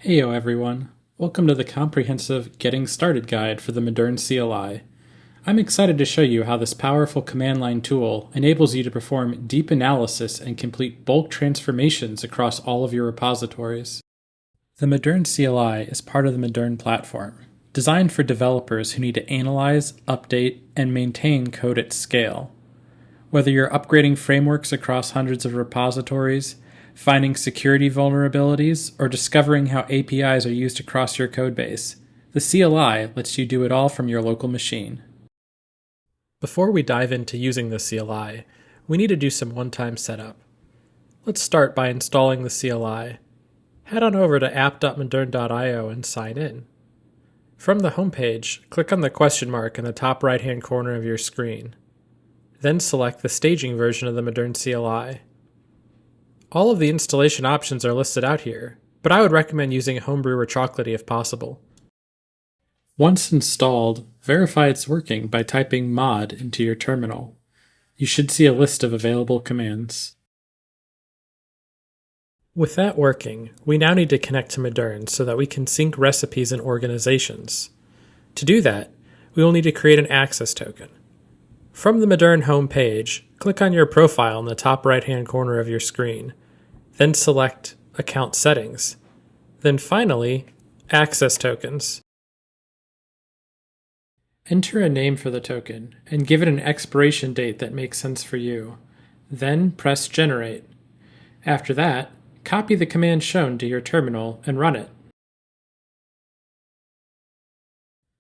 Heyo everyone, welcome to the comprehensive Getting Started guide for the Moderne CLI. I'm excited to show you how this powerful command line tool enables you to perform deep analysis and complete bulk transformations across all of your repositories. The Moderne CLI is part of the Moderne platform, designed for developers who need to analyze, update, and maintain code at scale. Whether you're upgrading frameworks across hundreds of repositories, finding security vulnerabilities, or discovering how APIs are used across your codebase, the CLI lets you do it all from your local machine. Before we dive into using the CLI, we need to do some one-time setup. Let's start by installing the CLI. Head on over to app.moderne.io and sign in. From the homepage, click on the question mark in the top right-hand corner of your screen. Then select the staging version of the Moderne CLI. All of the installation options are listed out here, but I would recommend using Homebrew or Chocolatey if possible. Once installed, verify it's working by typing mod into your terminal. You should see a list of available commands. With that working, we now need to connect to Moderne so that we can sync recipes and organizations. To do that, we will need to create an access token. From the Moderne home page, click on your profile in the top right-hand corner of your screen. Then select Account Settings. Then finally, Access Tokens. Enter a name for the token and give it an expiration date that makes sense for you. Then press Generate. After that, copy the command shown to your terminal and run it.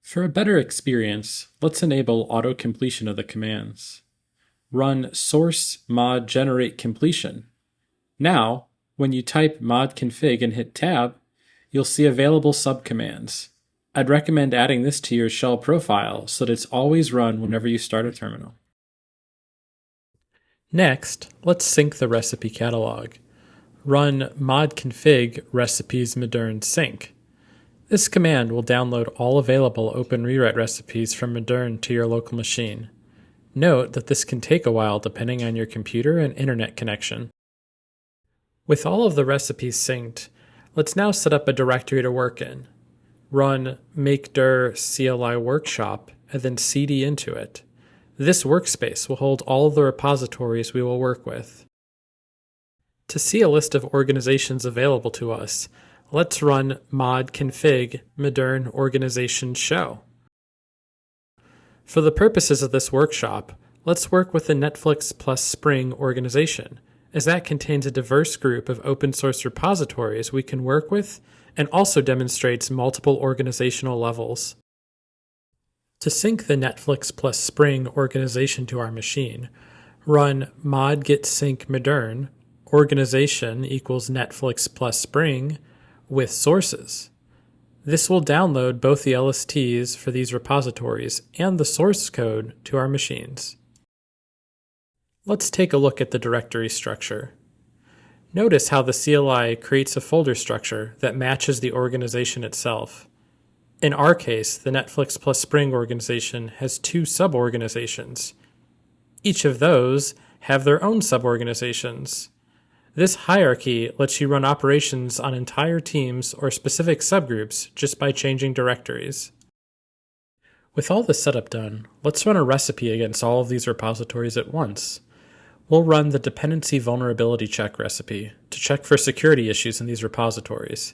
For a better experience, let's enable auto-completion of the commands. Run source mod generate completion. Now, when you type mod config and hit tab, you'll see available subcommands. I'd recommend adding this to your shell profile so that it's always run whenever you start a terminal. Next, let's sync the recipe catalog. Run mod config recipes moderne sync. This command will download all available OpenRewrite recipes from Moderne to your local machine. Note that this can take a while depending on your computer and internet connection. With all of the recipes synced, let's now set up a directory to work in. Run makedir CLI workshop and then cd into it. This workspace will hold all of the repositories we will work with. To see a list of organizations available to us, let's run mod config moderne organization show. For the purposes of this workshop, let's work with the Netflix plus Spring organization, as that contains a diverse group of open source repositories we can work with and also demonstrates multiple organizational levels. To sync the Netflix plus Spring organization to our machine, run mod git sync moderne organization equals Netflix plus Spring with sources. This will download both the LSTs for these repositories and the source code to our machines. Let's take a look at the directory structure. Notice how the CLI creates a folder structure that matches the organization itself. In our case, the Netflix plus Spring organization has two sub-organizations. Each of those have their own sub-organizations. This hierarchy lets you run operations on entire teams or specific subgroups just by changing directories. With all the setup done, let's run a recipe against all of these repositories at once. We'll run the dependency vulnerability check recipe to check for security issues in these repositories.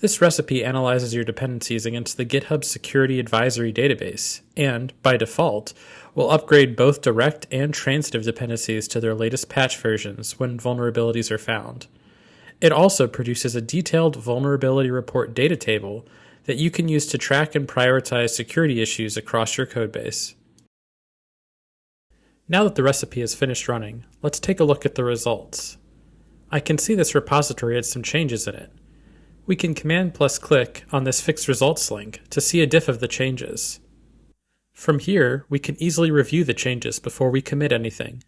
This recipe analyzes your dependencies against the GitHub Security Advisory database and, by default, will upgrade both direct and transitive dependencies to their latest patch versions when vulnerabilities are found. It also produces a detailed vulnerability report data table that you can use to track and prioritize security issues across your codebase. Now that the recipe is finished running, let's take a look at the results. I can see this repository had some changes in it. We can command plus click on this fixed results link to see a diff of the changes. From here, we can easily review the changes before we commit anything.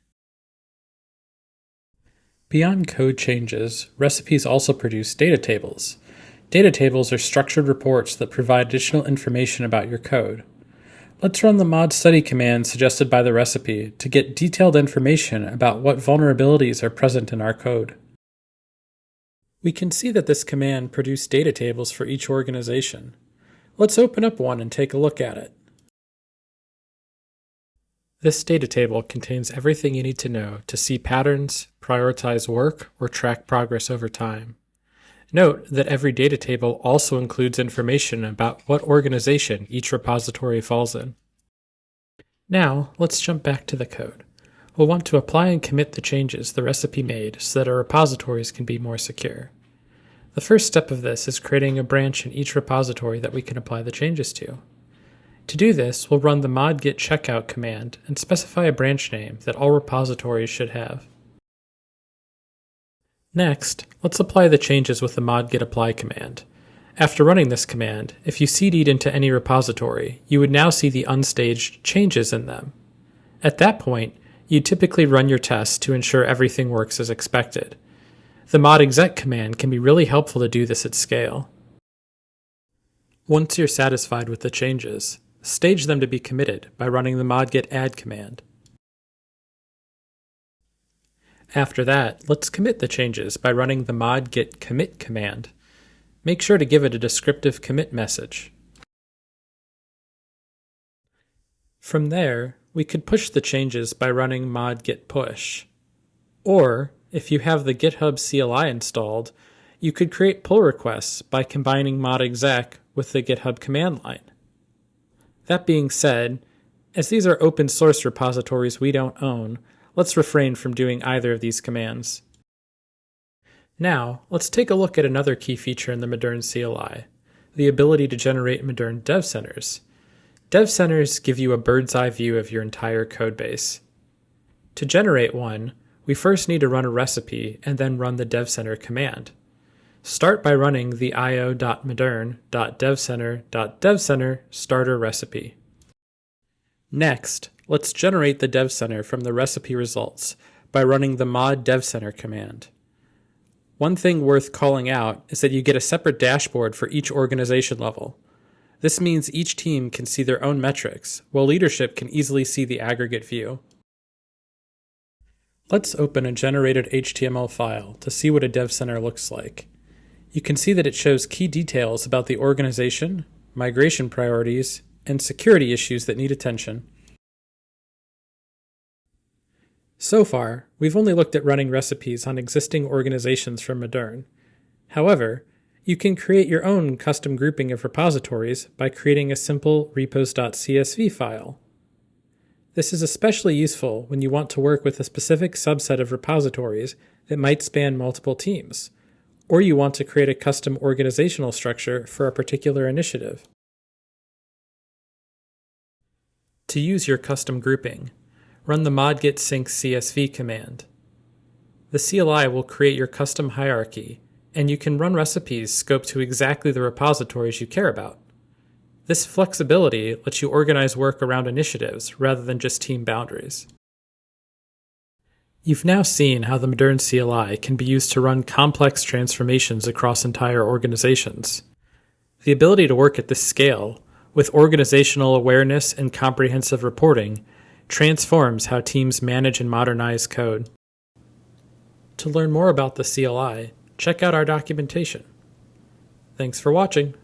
Beyond code changes, recipes also produce data tables. Data tables are structured reports that provide additional information about your code. Let's run the mod study command suggested by the recipe to get detailed information about what vulnerabilities are present in our code. We can see that this command produced data tables for each organization. Let's open up one and take a look at it. This data table contains everything you need to know to see patterns, prioritize work, or track progress over time. Note that every data table also includes information about what organization each repository falls in. Now, let's jump back to the code. We'll want to apply and commit the changes the recipe made so that our repositories can be more secure. The first step of this is creating a branch in each repository that we can apply the changes to. To do this, we'll run the mod git checkout command and specify a branch name that all repositories should have. Next, let's apply the changes with the mod git apply command. After running this command, if you cd'd into any repository, you would now see the unstaged changes in them. At that point, you'd typically run your tests to ensure everything works as expected. The mod exec command can be really helpful to do this at scale. Once you're satisfied with the changes, stage them to be committed by running the mod git add command. After that, let's commit the changes by running the mod git commit command. Make sure to give it a descriptive commit message. From there, we could push the changes by running mod git push. Or, if you have the GitHub CLI installed, you could create pull requests by combining mod exec with the GitHub command line. That being said, as these are open source repositories we don't own, let's refrain from doing either of these commands. Now, let's take a look at another key feature in the Moderne CLI, the ability to generate Moderne DevCenters. DevCenters give you a bird's eye view of your entire codebase. To generate one, we first need to run a recipe and then run the DevCenter command. Start by running the io.moderne.devcenter.devcenter starter recipe. Next, let's generate the DevCenter from the recipe results by running the mod DevCenter command. One thing worth calling out is that you get a separate dashboard for each organization level. This means each team can see their own metrics, while leadership can easily see the aggregate view. Let's open a generated HTML file to see what a DevCenter looks like. You can see that it shows key details about the organization, migration priorities, and security issues that need attention. So far, we've only looked at running recipes on existing organizations from Moderne. However, you can create your own custom grouping of repositories by creating a simple repos.csv file. This is especially useful when you want to work with a specific subset of repositories that might span multiple teams, or you want to create a custom organizational structure for a particular initiative. To use your custom grouping, run the mod git sync CSV command. The CLI will create your custom hierarchy, and you can run recipes scoped to exactly the repositories you care about. This flexibility lets you organize work around initiatives rather than just team boundaries. You've now seen how the Moderne CLI can be used to run complex transformations across entire organizations. The ability to work at this scale, with organizational awareness and comprehensive reporting, transforms how teams manage and modernize code. To learn more about the CLI, check out our documentation. Thanks for watching.